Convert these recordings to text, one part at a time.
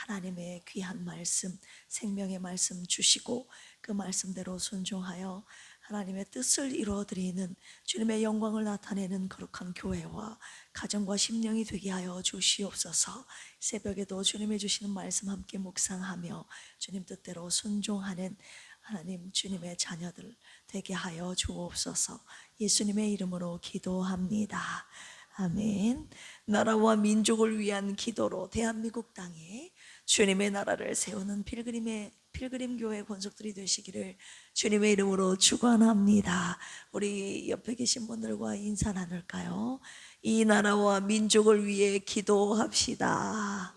하나님의 귀한 말씀, 생명의 말씀 주시고 그 말씀대로 순종하여 하나님의 뜻을 이루어드리는 주님의 영광을 나타내는 거룩한 교회와 가정과 심령이 되게 하여 주시옵소서. 새벽에도 주님의 주시는 말씀 함께 묵상하며 주님 뜻대로 순종하는 하나님 주님의 자녀들 되게 하여 주옵소서. 예수님의 이름으로 기도합니다. 아멘. 나라와 민족을 위한 기도로 대한민국 땅에 주님의 나라를 세우는 필그림 교회 권속들이 되시기를 주님의 이름으로 축원합니다. 우리 옆에 계신 분들과 인사 나눌까요? 이 나라와 민족을 위해 기도합시다.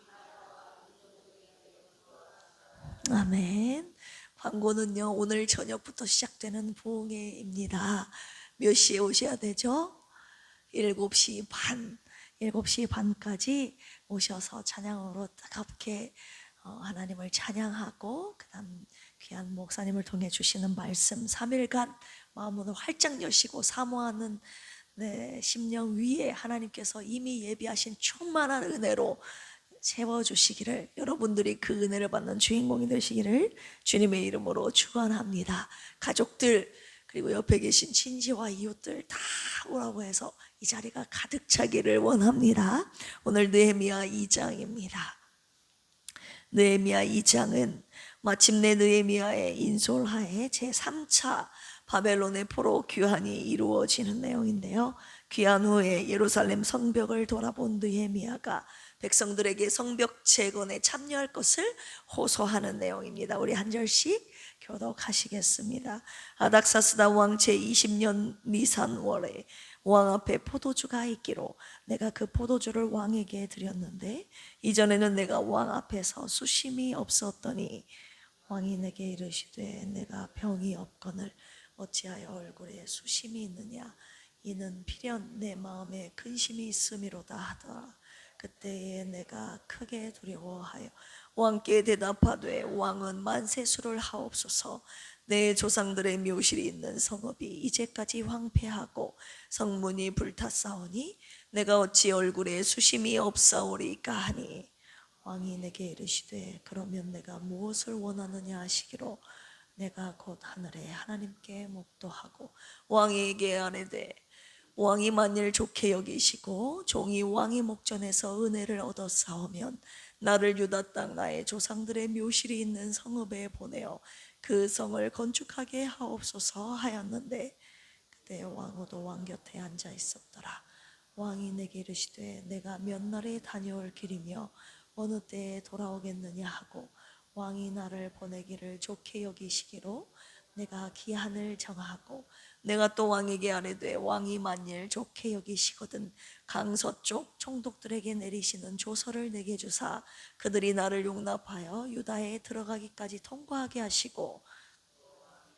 아멘. 광고는요, 오늘 저녁부터 시작되는 부흥회입니다. 몇 시에 오셔야 되죠? 7시 반, 7시 반까지 오셔서 찬양으로 뜨겁게 하나님을 찬양하고 그다음 귀한 목사님을 통해 주시는 말씀 3일간 마음으로 활짝 여시고 사모하는 심령 위에 하나님께서 이미 예비하신 충만한 은혜로 채워주시기를, 여러분들이 그 은혜를 받는 주인공이 되시기를 주님의 이름으로 축원합니다. 가족들 그리고 옆에 계신 친지와 이웃들 다 오라고 해서 이 자리가 가득 차기를 원합니다. 오늘 느헤미야 2장입니다. 느헤미야 2장은 마침내 느헤미야의 인솔하에 제3차 바벨론의 포로 귀환이 이루어지는 내용인데요. 귀환 후에 예루살렘 성벽을 돌아본 느헤미야가 백성들에게 성벽 재건에 참여할 것을 호소하는 내용입니다. 우리 한 절씩 교독하시겠습니다. 아닥사스다 왕 제20년 니산월에 왕 앞에 포도주가 있기로 내가 그 포도주를 왕에게 드렸는데 이전에는 내가 왕 앞에서 수심이 없었더니 왕이 내게 이르시되 내가 병이 없거늘 어찌하여 얼굴에 수심이 있느냐 이는 필연 내 마음에 근심이 있음이로다 하더라. 그때에 내가 크게 두려워하여 왕께 대답하되 왕은 만세수를 하옵소서. 내 조상들의 묘실이 있는 성읍이 이제까지 황폐하고 성문이 불탔사오니 내가 어찌 얼굴에 수심이 없사오리까 하니 왕이 내게 이르시되 그러면 내가 무엇을 원하느냐 하시기로 내가 곧 하늘에 하나님께 묵도하고 왕에게 아뢰되 왕이 만일 좋게 여기시고 종이 왕의 목전에서 은혜를 얻었사오면 나를 유다 땅 나의 조상들의 묘실이 있는 성읍에 보내어 그 성을 건축하게 하옵소서 하였는데 그때 왕후도 왕 곁에 앉아 있었더라. 왕이 내게 이르시되 내가 몇 날에 다녀올 길이며 어느 때에 돌아오겠느냐 하고 왕이 나를 보내기를 좋게 여기시기로 내가 기한을 정하고 내가 또 왕에게 아뢰되 왕이 만일 좋게 여기시거든 강서쪽 총독들에게 내리시는 조서를 내게 주사 그들이 나를 용납하여 유다에 들어가기까지 통과하게 하시고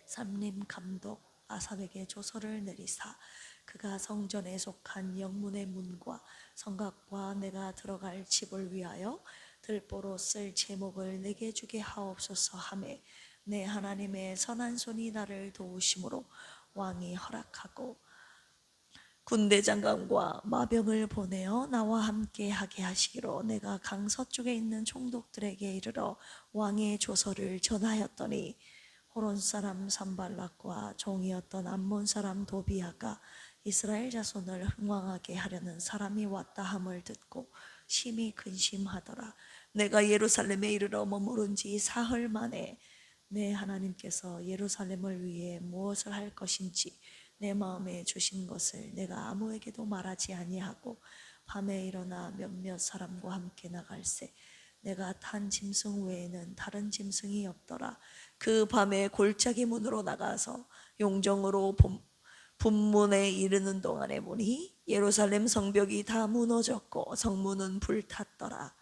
삼림 감독 아삽에게 조서를 내리사 그가 성전에 속한 영문의 문과 성곽과 내가 들어갈 집을 위하여 들보로 쓸 제목을 내게 주게 하옵소서 하매 내 하나님의 선한 손이 나를 도우심으로 왕이 허락하고 군대 장관과 마병을 보내어 나와 함께 하게 하시기로 내가 강서쪽에 있는 총독들에게 이르러 왕의 조서를 전하였더니 호론 사람 산발락과 종이었던 암몬 사람 도비아가 이스라엘 자손을 흥왕하게 하려는 사람이 왔다 함을 듣고 심히 근심하더라. 내가 예루살렘에 이르러 머무른 지 사흘 만에 내 하나님께서 예루살렘을 위해 무엇을 할 것인지 내 마음에 주신 것을 내가 아무에게도 말하지 아니하고 밤에 일어나 몇몇 사람과 함께 나갈새 내가 탄 짐승 외에는 다른 짐승이 없더라. 그 밤에 골짜기 문으로 나가서 용정으로 분문에 이르는 동안에 보니 예루살렘 성벽이 다 무너졌고 성문은 불탔더라.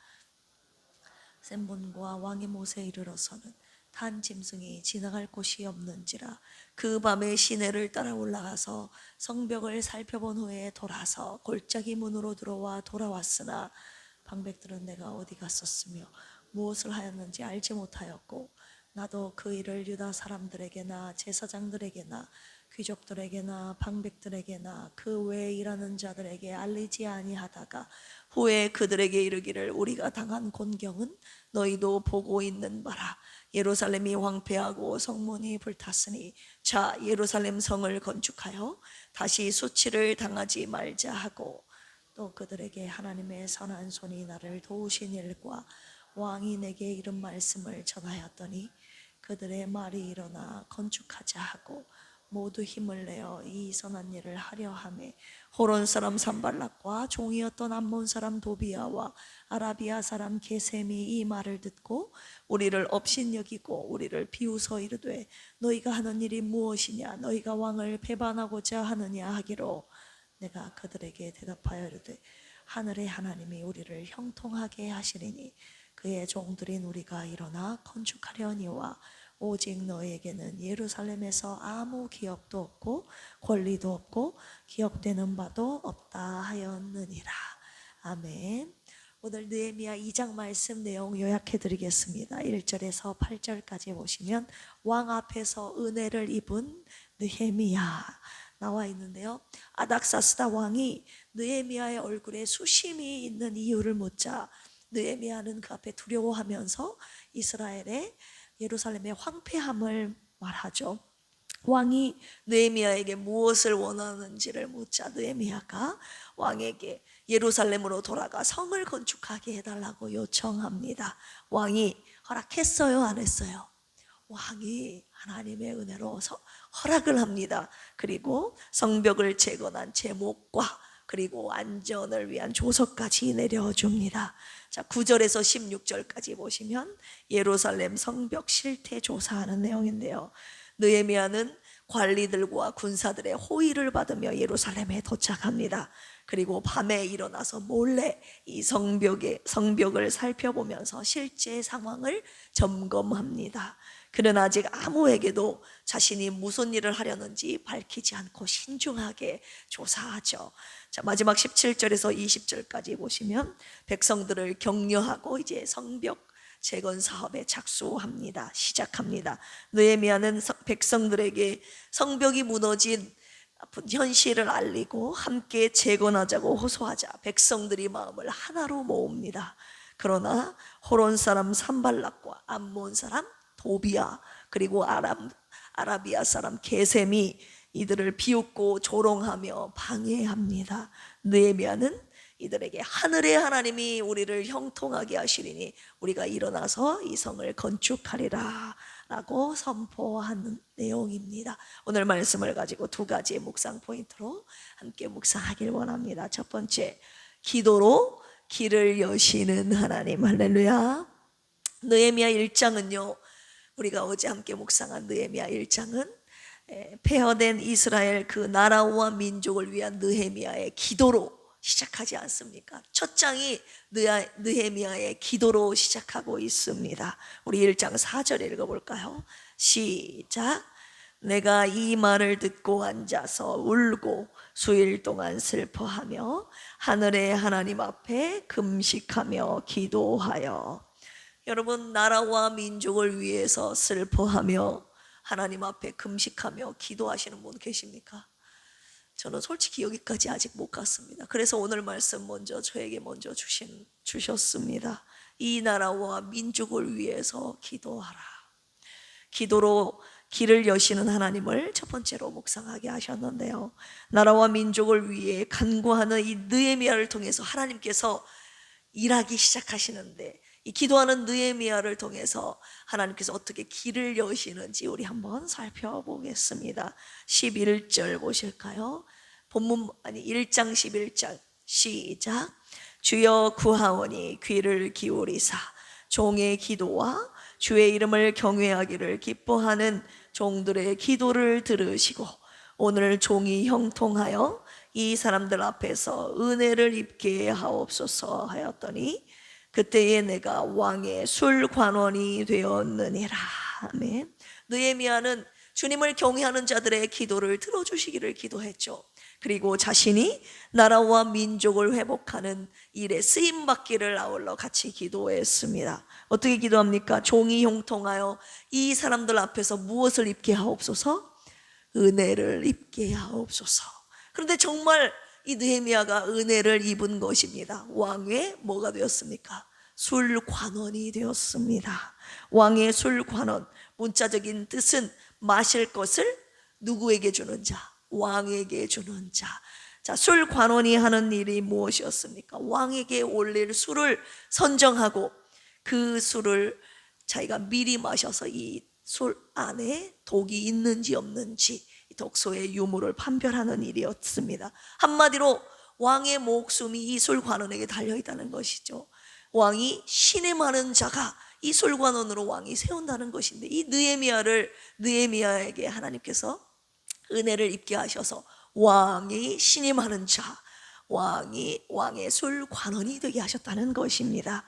샘문과 왕의 못에 이르러서는 탄 짐승이 지나갈 곳이 없는지라 그 밤에 시내를 따라 올라가서 성벽을 살펴본 후에 돌아서 골짜기 문으로 들어와 돌아왔으나 방백들은 내가 어디 갔었으며 무엇을 하였는지 알지 못하였고 나도 그 일을 유다 사람들에게나 제사장들에게나 귀족들에게나 방백들에게나 그 외에 일하는 자들에게 알리지 아니하다가 후에 그들에게 이르기를 우리가 당한 곤경은 너희도 보고 있는 바라. 예루살렘이 황폐하고 성문이 불탔으니 자 예루살렘 성을 건축하여 다시 수치를 당하지 말자 하고, 또 그들에게 하나님의 선한 손이 나를 도우신 일과 왕이 내게 이런 말씀을 전하였더니 그들의 말이 일어나 건축하자 하고 모두 힘을 내어 이 선한 일을 하려 하매 호론 사람 산발락과 종이었던 암몬 사람 도비아와 아라비아 사람 게셈이 이 말을 듣고 우리를 업신여기고 우리를 비웃어 이르되 너희가 하는 일이 무엇이냐, 너희가 왕을 배반하고자 하느냐 하기로, 내가 그들에게 대답하여 이르되 하늘의 하나님이 우리를 형통하게 하시리니 그의 종들인 우리가 일어나 건축하려니와 오직 너에게는 예루살렘에서 아무 기업도 없고 권리도 없고 기억되는 바도 없다 하였느니라. 아멘. 오늘 느헤미야 2장 말씀 내용 요약해 드리겠습니다. 1절에서 8절까지 보시면 왕 앞에서 은혜를 입은 느헤미야 나와 있는데요, 아닥사스다 왕이 느헤미야의 얼굴에 수심이 있는 이유를 묻자 느헤미야는 그 앞에 두려워하면서 이스라엘의 예루살렘의 황폐함을 말하죠. 왕이 느헤미야에게 무엇을 원하는지를 묻자 느헤미야가 왕에게 예루살렘으로 돌아가 성을 건축하게 해달라고 요청합니다. 왕이 허락했어요, 안 했어요? 왕이 하나님의 은혜로 허락을 합니다. 그리고 성벽을 재건한 제목과 그리고 안전을 위한 조서까지 내려줍니다. 자, 9절에서 16절까지 보시면 예루살렘 성벽 실태 조사하는 내용인데요, 느헤미야는 관리들과 군사들의 호의를 받으며 예루살렘에 도착합니다. 그리고 밤에 일어나서 몰래 이 성벽을 살펴보면서 실제 상황을 점검합니다. 그는 아직 아무에게도 자신이 무슨 일을 하려는지 밝히지 않고 신중하게 조사하죠. 자, 마지막 17절에서 20절까지 보시면 백성들을 격려하고 이제 성벽 재건 사업에 시작합니다. 느헤미야는 백성들에게 성벽이 무너진 현실을 알리고 함께 재건하자고 호소하자 백성들이 마음을 하나로 모읍니다. 그러나 호론 사람 산발락과 암몬 사람 도비아 그리고 아라비아 사람 게셈이 이들을 비웃고 조롱하며 방해합니다. 느헤미야는 이들에게 하늘의 하나님이 우리를 형통하게 하시리니 우리가 일어나서 이 성을 건축하리라 라고 선포하는 내용입니다. 오늘 말씀을 가지고 두 가지의 묵상 포인트로 함께 묵상하길 원합니다. 첫 번째, 기도로 길을 여시는 하나님. 할렐루야. 느헤미야 1장은요, 우리가 어제 함께 묵상한 느헤미야 1장은 폐허된 이스라엘 그 나라와 민족을 위한 느헤미야의 기도로 시작하지 않습니까? 첫 장이 느헤미야의 기도로 시작하고 있습니다. 우리 1장 4절 읽어볼까요? 시작. 내가 이 말을 듣고 앉아서 울고 수일 동안 슬퍼하며 하늘의 하나님 앞에 금식하며 기도하여. 여러분, 나라와 민족을 위해서 슬퍼하며 하나님 앞에 금식하며 기도하시는 분 계십니까? 저는 솔직히 여기까지 아직 못 갔습니다. 그래서 오늘 말씀 저에게 먼저 주셨습니다. 이 나라와 민족을 위해서 기도하라. 기도로 길을 여시는 하나님을 첫 번째로 묵상하게 하셨는데요, 나라와 민족을 위해 간구하는 이 느헤미야를 통해서 하나님께서 일하기 시작하시는데, 이 기도하는 느헤미야를 통해서 하나님께서 어떻게 길을 여시는지 우리 한번 살펴보겠습니다. 11절 보실까요? 1장 11절 시작. 주여 구하오니 귀를 기울이사 종의 기도와 주의 이름을 경외하기를 기뻐하는 종들의 기도를 들으시고 오늘 종이 형통하여 이 사람들 앞에서 은혜를 입게 하옵소서 하였더니 그때에 내가 왕의 술관원이 되었느니라. 아멘. 느헤미야는 주님을 경외하는 자들의 기도를 들어주시기를 기도했죠. 그리고 자신이 나라와 민족을 회복하는 일에 쓰임받기를 아울러 같이 기도했습니다. 어떻게 기도합니까? 종이 형통하여 이 사람들 앞에서 무엇을 입게 하옵소서? 은혜를 입게 하옵소서. 그런데 정말 이 느헤미야가 은혜를 입은 것입니다. 왕의 뭐가 되었습니까? 술관원이 되었습니다. 왕의 술관원, 문자적인 뜻은 마실 것을 누구에게 주는 자? 왕에게 주는 자. 자, 술관원이 하는 일이 무엇이었습니까? 왕에게 올릴 술을 선정하고 그 술을 자기가 미리 마셔서 이 술 안에 독이 있는지 없는지 독소의 유무를 판별하는 일이었습니다. 한마디로 왕의 목숨이 이 술관원에게 달려있다는 것이죠. 왕이 신의 많은 자가 이 술관원으로 왕이 세운다는 것인데, 이 느헤미야에게 하나님께서 은혜를 입게 하셔서 왕이 신이 많은 자, 왕의 술관원이 되게 하셨다는 것입니다.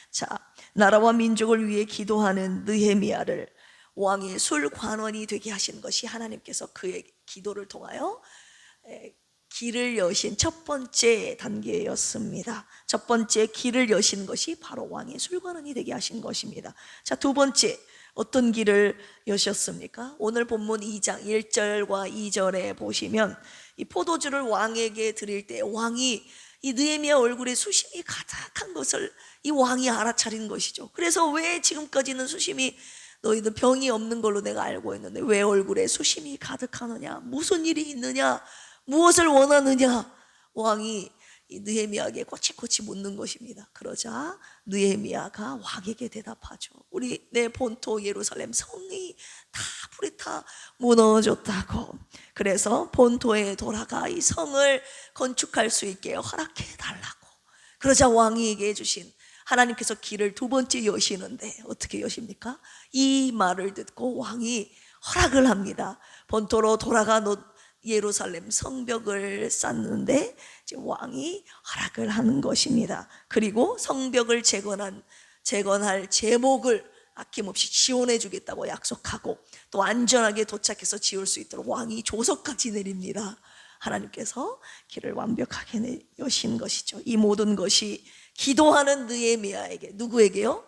자, 나라와 민족을 위해 기도하는 느헤미야를 왕의 술관원이 되게 하신 것이 하나님께서 그의 기도를 통하여 길을 여신 첫 번째 단계였습니다. 첫 번째 길을 여신 것이 바로 왕의 술관원이 되게 하신 것입니다. 자, 두 번째 어떤 길을 여셨습니까? 오늘 본문 2장 1절과 2절에 보시면 이 포도주를 왕에게 드릴 때 왕이 이 느헤미야 얼굴에 수심이 가득한 것을 이 왕이 알아차린 것이죠. 그래서 왜 지금까지는 수심이, 너희들 병이 없는 걸로 내가 알고 있는데 왜 얼굴에 수심이 가득하느냐, 무슨 일이 있느냐, 무엇을 원하느냐, 왕이 이 느헤미야에게 꼬치꼬치 묻는 것입니다. 그러자 느헤미야가 왕에게 대답하죠. 내 본토 예루살렘 성이 다 불에 타 무너졌다고. 그래서 본토에 돌아가 이 성을 건축할 수 있게 허락해 달라고. 그러자 왕이 얘기해 주신 하나님께서 길을 두 번째 여시는데 어떻게 여십니까? 이 말을 듣고 왕이 허락을 합니다. 본토로 돌아가 예루살렘 성벽을 쌓는데 이제 왕이 허락을 하는 것입니다. 그리고 성벽을 재건할 제목을 아낌없이 지원해 주겠다고 약속하고 또 안전하게 도착해서 지을 수 있도록 왕이 조서까지 내립니다. 하나님께서 길을 완벽하게 여신 것이죠. 이 모든 것이 기도하는 느헤미야에게, 누구에게요?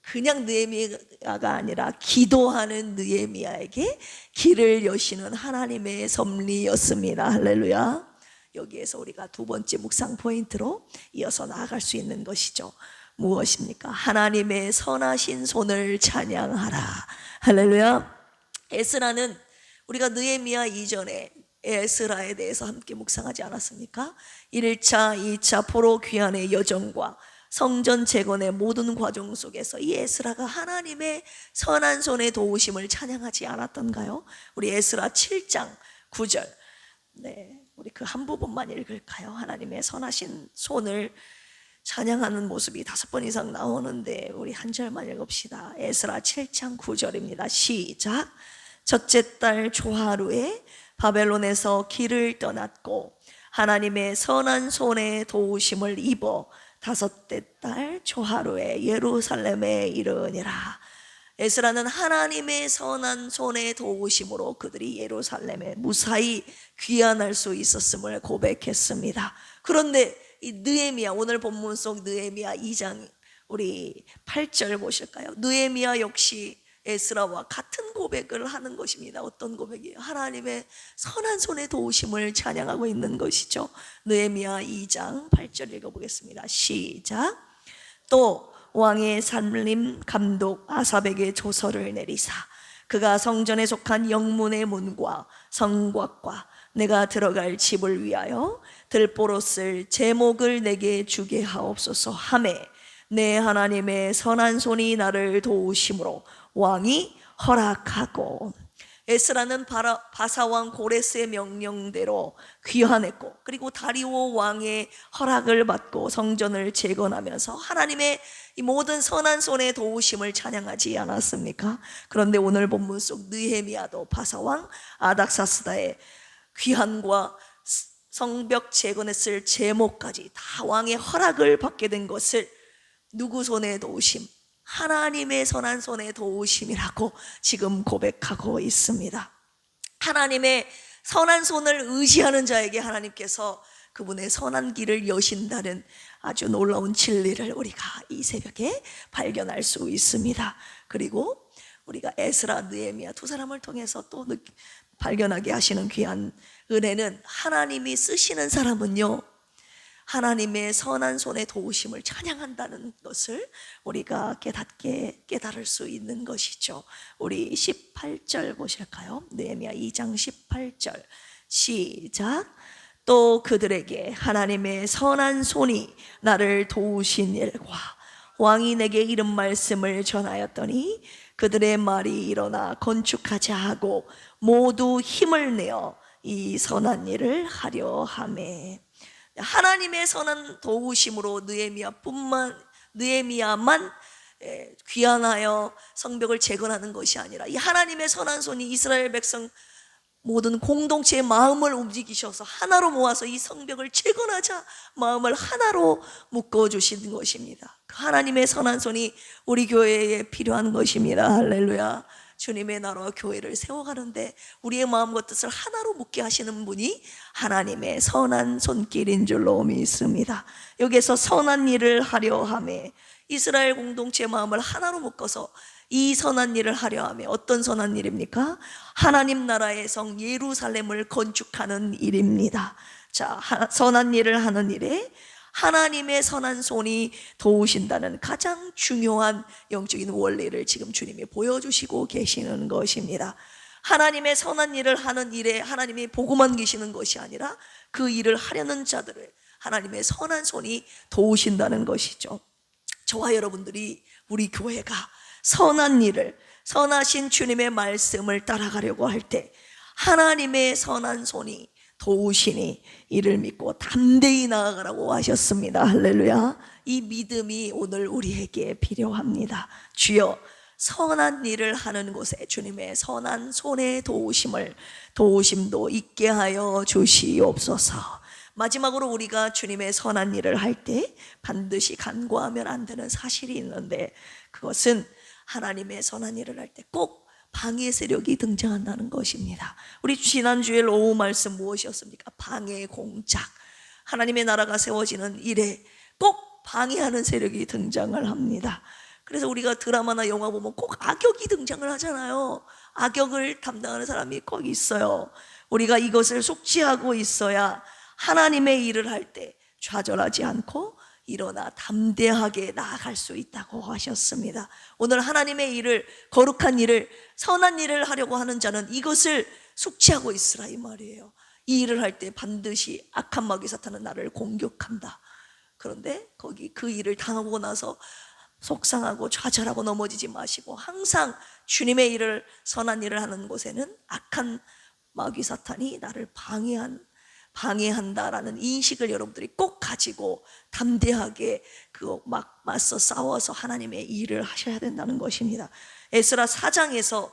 그냥 느헤미야가 아니라 기도하는 느헤미야에게 길을 여시는 하나님의 섭리였습니다. 할렐루야. 여기에서 우리가 두 번째 묵상 포인트로 이어서 나아갈 수 있는 것이죠. 무엇입니까? 하나님의 선하신 손을 찬양하라. 할렐루야. 에스라는, 우리가 느헤미야 이전에 에스라에 대해서 함께 묵상하지 않았습니까? 1차, 2차 포로 귀환의 여정과 성전 재건의 모든 과정 속에서 이 에스라가 하나님의 선한 손의 도우심을 찬양하지 않았던가요? 우리 에스라 7장 9절, 우리 그 한 부분만 읽을까요? 하나님의 선하신 손을 찬양하는 모습이 5번 이상 나오는데 우리 한 절만 읽읍시다. 에스라 7장 9절입니다. 시작. 첫째 달 조하루에 바벨론에서 길을 떠났고 하나님의 선한 손의 도우심을 입어 5째 달 조하루에 예루살렘에 이르니라. 에스라는 하나님의 선한 손의 도우심으로 그들이 예루살렘에 무사히 귀환할 수 있었음을 고백했습니다. 그런데 이 느헤미야, 오늘 본문 속 느헤미야 2장 우리 8절 보실까요? 느헤미야 역시 에스라와 같은 고백을 하는 것입니다. 어떤 고백이에요? 하나님의 선한 손의 도우심을 찬양하고 있는 것이죠. 느헤미야 2장 8절 읽어보겠습니다. 시작. 또 왕의 산림 감독 아삽에게 조서를 내리사 그가 성전에 속한 영문의 문과 성곽과 내가 들어갈 집을 위하여 들보로 쓸 제목을 내게 주게 하옵소서 하매 내 하나님의 선한 손이 나를 도우심으로 왕이 허락하고. 에스라는 바사왕 고레스의 명령대로 귀환했고 그리고 다리오 왕의 허락을 받고 성전을 재건하면서 하나님의 이 모든 선한 손의 도우심을 찬양하지 않았습니까? 그런데 오늘 본문 속 느헤미야도 바사왕 아닥사스다의 귀환과 성벽 재건했을 제목까지 다 왕의 허락을 받게 된 것을 누구 손의 도우심? 하나님의 선한 손의 도우심이라고 지금 고백하고 있습니다. 하나님의 선한 손을 의지하는 자에게 하나님께서 그분의 선한 길을 여신다는 아주 놀라운 진리를 우리가 이 새벽에 발견할 수 있습니다. 그리고 우리가 에스라, 느헤미야 두 사람을 통해서 또 발견하게 하시는 귀한 은혜는 하나님이 쓰시는 사람은요, 하나님의 선한 손의 도우심을 찬양한다는 것을 우리가 깨달을 수 있는 것이죠. 우리 18절 보실까요? 느헤미야 2장 18절 시작. 또 그들에게 하나님의 선한 손이 나를 도우신 일과 왕이 내게 이런 말씀을 전하였더니 그들의 말이 일어나 건축하자 하고 모두 힘을 내어 이 선한 일을 하려 하매. 하나님의 선한 도우심으로 느헤미야만 귀환하여 성벽을 재건하는 것이 아니라 이 하나님의 선한 손이 이스라엘 백성 모든 공동체의 마음을 움직이셔서 하나로 모아서 이 성벽을 재건하자 마음을 하나로 묶어주시는 것입니다. 그 하나님의 선한 손이 우리 교회에 필요한 것입니다. 할렐루야. 주님의 나라와 교회를 세워가는데 우리의 마음과 뜻을 하나로 묶게 하시는 분이 하나님의 선한 손길인 줄로 믿습니다. 여기서 선한 일을 하려 하매 이스라엘 공동체의 마음을 하나로 묶어서 이 선한 일을 하려 하며 어떤 선한 일입니까? 하나님 나라의 성 예루살렘을 건축하는 일입니다. 자, 선한 일을 하는 일에 하나님의 선한 손이 도우신다는 가장 중요한 영적인 원리를 지금 주님이 보여주시고 계시는 것입니다. 하나님의 선한 일을 하는 일에 하나님이 보고만 계시는 것이 아니라 그 일을 하려는 자들을 하나님의 선한 손이 도우신다는 것이죠. 저와 여러분들이 우리 교회가 선한 일을, 선하신 주님의 말씀을 따라가려고 할 때 하나님의 선한 손이 도우시니 이를 믿고 담대히 나아가라고 하셨습니다. 할렐루야. 이 믿음이 오늘 우리에게 필요합니다. 주여, 선한 일을 하는 곳에 주님의 선한 손의 도우심도 있게 하여 주시옵소서. 마지막으로 우리가 주님의 선한 일을 할 때 반드시 간과하면 안 되는 사실이 있는데, 그것은 하나님의 선한 일을 할 때 꼭 방해 세력이 등장한다는 것입니다. 우리 지난주에 오후 말씀 무엇이었습니까? 방해 공작. 하나님의 나라가 세워지는 일에 꼭 방해하는 세력이 등장을 합니다. 그래서 우리가 드라마나 영화 보면 꼭 악역이 등장을 하잖아요. 악역을 담당하는 사람이 꼭 있어요. 우리가 이것을 숙지하고 있어야 하나님의 일을 할 때 좌절하지 않고 일어나 담대하게 나아갈 수 있다고 하셨습니다. 오늘 하나님의 일을, 거룩한 일을, 선한 일을 하려고 하는 자는 이것을 숙지하고 있으라 이 말이에요. 이 일을 할 때 반드시 악한 마귀 사탄은 나를 공격한다. 그런데 거기 그 일을 당하고 나서 속상하고 좌절하고 넘어지지 마시고 항상 주님의 일을, 선한 일을 하는 곳에는 악한 마귀 사탄이 나를 방해한다라는 인식을 여러분들이 꼭 가지고 담대하게 막 맞서 싸워서 하나님의 일을 하셔야 된다는 것입니다. 에스라 4장에서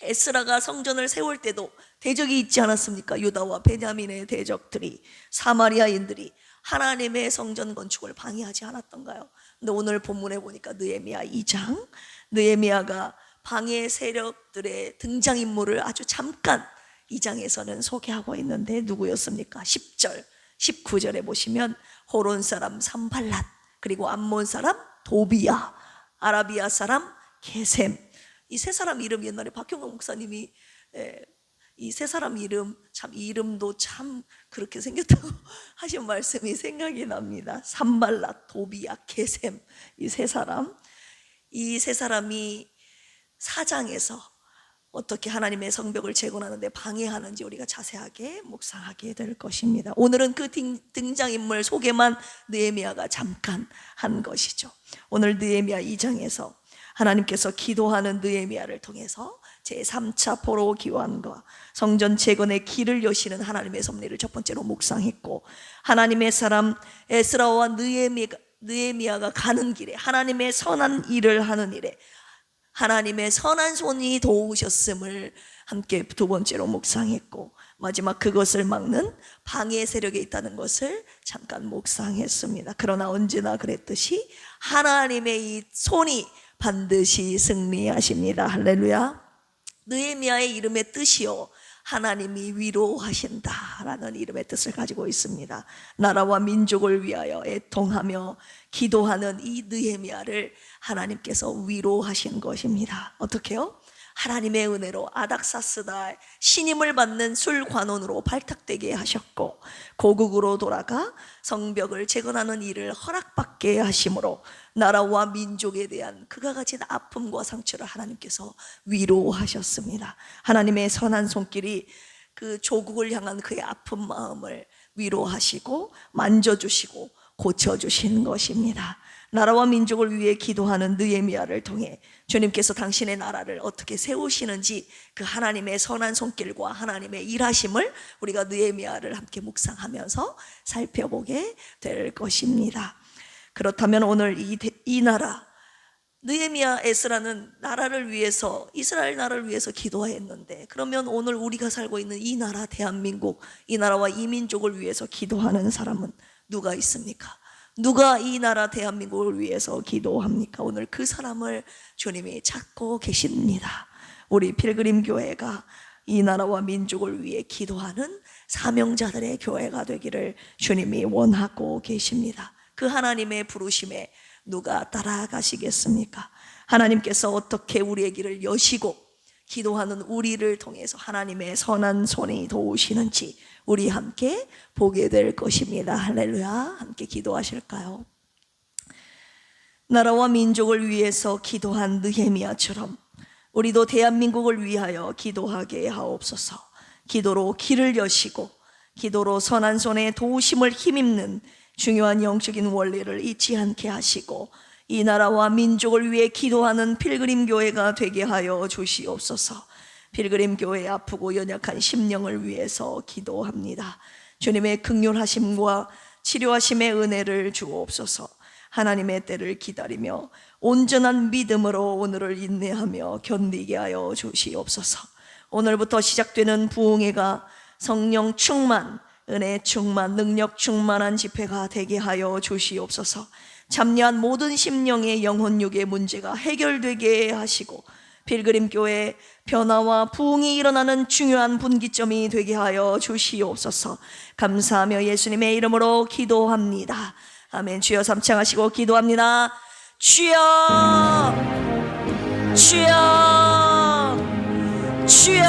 에스라가 성전을 세울 때도 대적이 있지 않았습니까? 유다와 베냐민의 대적들이, 사마리아인들이 하나님의 성전 건축을 방해하지 않았던가요? 근데 오늘 본문에 보니까 느헤미야 2장, 느헤미야가 방해 세력들의 등장인물을 아주 잠깐 2장에서는 소개하고 있는데 누구였습니까? 10절, 19절에 보시면 호론 사람 산발랏, 그리고 암몬 사람 도비야, 아라비아 사람 게셈. 이 세 사람 이름 옛날에 박형광 목사님이 이 세 사람 이름, 참 이름도 참 그렇게 생겼다고 하신 말씀이 생각이 납니다. 산발랏, 도비야, 게셈, 이 세 사람이 4장에서 어떻게 하나님의 성벽을 재건하는데 방해하는지 우리가 자세하게 묵상하게 될 것입니다. 오늘은 그 등장인물 소개만 느헤미야가 잠깐 한 것이죠. 오늘 느헤미야 2장에서 하나님께서 기도하는 느헤미야를 통해서 제3차 포로 기환과 성전 재건의 길을 여시는 하나님의 섭리를 첫 번째로 묵상했고, 하나님의 사람 에스라와 느헤미야가 가는 길에 하나님의 선한 일을 하는 일에 하나님의 선한 손이 도우셨음을 함께 두 번째로 묵상했고, 마지막 그것을 막는 방해 세력이 있다는 것을 잠깐 묵상했습니다. 그러나 언제나 그랬듯이 하나님의 이 손이 반드시 승리하십니다. 할렐루야. 느헤미야의 이름의 뜻이요, 하나님이 위로하신다라는 이름의 뜻을 가지고 있습니다. 나라와 민족을 위하여 애통하며 기도하는 이 느헤미야를 하나님께서 위로하신 것입니다. 어떻게요? 하나님의 은혜로 아닥사스다 신임을 받는 술관원으로 발탁되게 하셨고, 고국으로 돌아가 성벽을 재건하는 일을 허락받게 하심으로 나라와 민족에 대한 그가 가진 아픔과 상처를 하나님께서 위로하셨습니다. 하나님의 선한 손길이 그 조국을 향한 그의 아픈 마음을 위로하시고 만져주시고 고쳐주신 것입니다. 나라와 민족을 위해 기도하는 느헤미야를 통해 주님께서 당신의 나라를 어떻게 세우시는지 그 하나님의 선한 손길과 하나님의 일하심을 우리가 느헤미야를 함께 묵상하면서 살펴보게 될 것입니다. 그렇다면 오늘 이 나라, 느헤미야, 에스라는 나라를 위해서, 이스라엘 나라를 위해서 기도했는데, 그러면 오늘 우리가 살고 있는 이 나라 대한민국, 이 나라와 이 민족을 위해서 기도하는 사람은 누가 있습니까? 누가 이 나라 대한민국을 위해서 기도합니까? 오늘 그 사람을 주님이 찾고 계십니다. 우리 필그림 교회가 이 나라와 민족을 위해 기도하는 사명자들의 교회가 되기를 주님이 원하고 계십니다. 그 하나님의 부르심에 누가 따라가시겠습니까? 하나님께서 어떻게 우리의 길을 여시고 기도하는 우리를 통해서 하나님의 선한 손이 도우시는지 우리 함께 보게 될 것입니다. 할렐루야. 함께 기도하실까요? 나라와 민족을 위해서 기도한 느헤미야처럼 우리도 대한민국을 위하여 기도하게 하옵소서. 기도로 길을 여시고 기도로 선한 손에 도우심을 힘입는 중요한 영적인 원리를 잊지 않게 하시고 이 나라와 민족을 위해 기도하는 필그림 교회가 되게 하여 주시옵소서. 필그림 교회의 아프고 연약한 심령을 위해서 기도합니다. 주님의 긍휼하심과 치료하심의 은혜를 주옵소서. 하나님의 때를 기다리며 온전한 믿음으로 오늘을 인내하며 견디게 하여 주시옵소서. 오늘부터 시작되는 부흥회가 성령 충만, 은혜 충만, 능력 충만한 집회가 되게 하여 주시옵소서. 참여한 모든 심령의 영혼육의 문제가 해결되게 하시고 필그림 교회 변화와 부흥이 일어나는 중요한 분기점이 되게 하여 주시옵소서. 감사하며 예수님의 이름으로 기도합니다. 아멘. 주여 삼창하시고 기도합니다. 주여, 주여, 주여.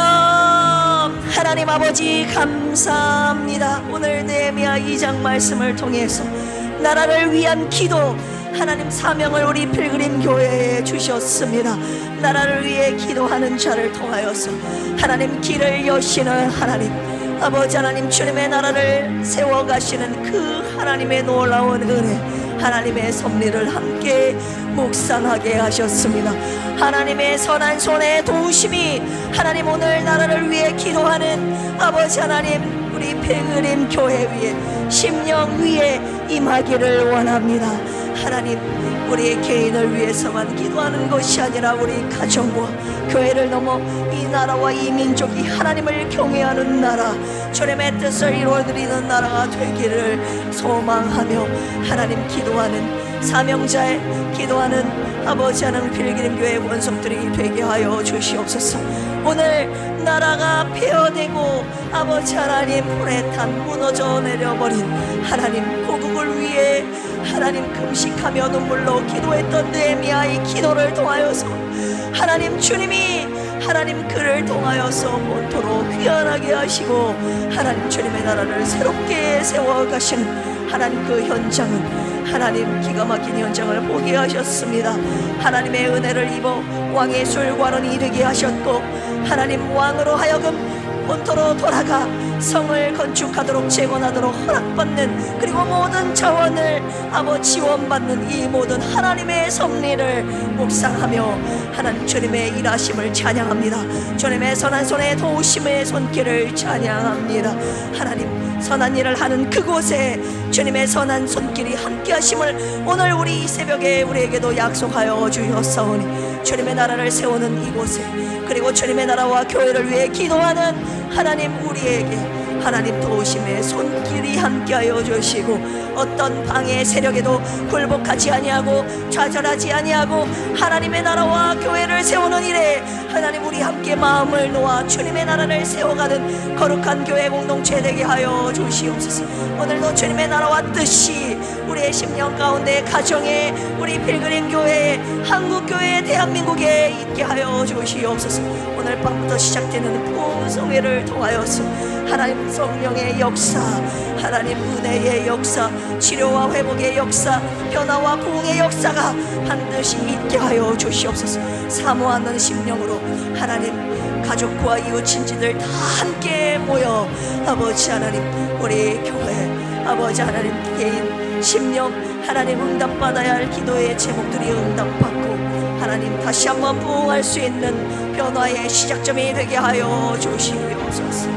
하나님 아버지 감사합니다. 오늘 느헤미야 2장 말씀을 통해서 나라를 위한 기도, 하나님 사명을 우리 필그림 교회에 주셨습니다. 나라를 위해 기도하는 자를 통하여서 하나님 길을 여시는 하나님 아버지 하나님, 주님의 나라를 세워가시는 그 하나님의 놀라운 은혜, 하나님의 섭리를 함께 묵상하게 하셨습니다. 하나님의 선한 손에 도우심이 하나님 오늘 나라를 위해 기도하는 아버지 하나님 우리 필그림 교회 위에 심령 위에 임하기를 원합니다. 하나님 우리의 개인을 위해서만 기도하는 것이 아니라 우리 가정과 교회를 넘어 이 나라와 이 민족이 하나님을 경외하는 나라, 주님의 뜻을 이루어드리는 나라가 되기를 소망하며 하나님 기도하는 사명자의 기도하는 아버지 하나님 필그림 교회 원속들이 되게 하여 주시옵소서. 오늘 나라가 폐허되고 아버지 하나님 불에 탄 무너져 내려버린 하나님 고국을 위해 하나님 금식하며 눈물로 기도했던 느헤미야의 기도를 통하여서 하나님 주님이 하나님 그를 통하여서 본토로 귀환하게 하시고 하나님 주님의 나라를 새롭게 세워가시는 하나님 그 현장은 하나님 기가 막힌 현장을 보게 하셨습니다. 하나님의 은혜를 입어 왕의 술관원이 되게 하셨고 하나님 왕으로 하여금 본토로 돌아가 성을 건축하도록 재건하도록 허락받는, 그리고 모든 자원을 아버지 지원받는 이 모든 하나님의 섭리를 묵상하며 하나님 주님의 일하심을 찬양합니다. 주님의 선한 손에 도우심의 손길을 찬양합니다. 하나님 선한 일을 하는 그곳에 주님의 선한 손길이 함께 하심을 오늘 우리 이 새벽에 우리에게도 약속하여 주셨사오니 주님의 나라를 세우는 이곳에, 그리고 주님의 나라와 교회를 위해 기도하는 하나님 우리에게 하나님 도우심의 손길이 함께하여 주시고 어떤 방해 세력에도 굴복하지 아니하고 좌절하지 아니하고 하나님의 나라와 교회를 세우는 일에 하나님 우리 함께 마음을 놓아 주님의 나라를 세워가는 거룩한 교회 공동체 되게 하여 주시옵소서. 오늘도 주님의 나라와 뜻이 우리의 심령 가운데 가정에 우리 필그림 교회 한국교회 대한민국에 있게 하여 주시옵소서. 오늘 밤부터 시작되는 부흥성회를 통하여서 하나님 성령의 역사, 하나님 은혜의 역사, 치료와 회복의 역사, 변화와 부흥의 역사가 반드시 있게 하여 주시옵소서. 사모하는 심령으로 하나님 가족과 이웃 친지들 다 함께 모여 아버지 하나님 우리 교회 아버지 하나님 개인 심령 하나님 응답받아야 할 기도의 제목들이 응답받고 하나님 다시 한번 부흥할 수 있는 변화의 시작점이 되게 하여 주시옵소서.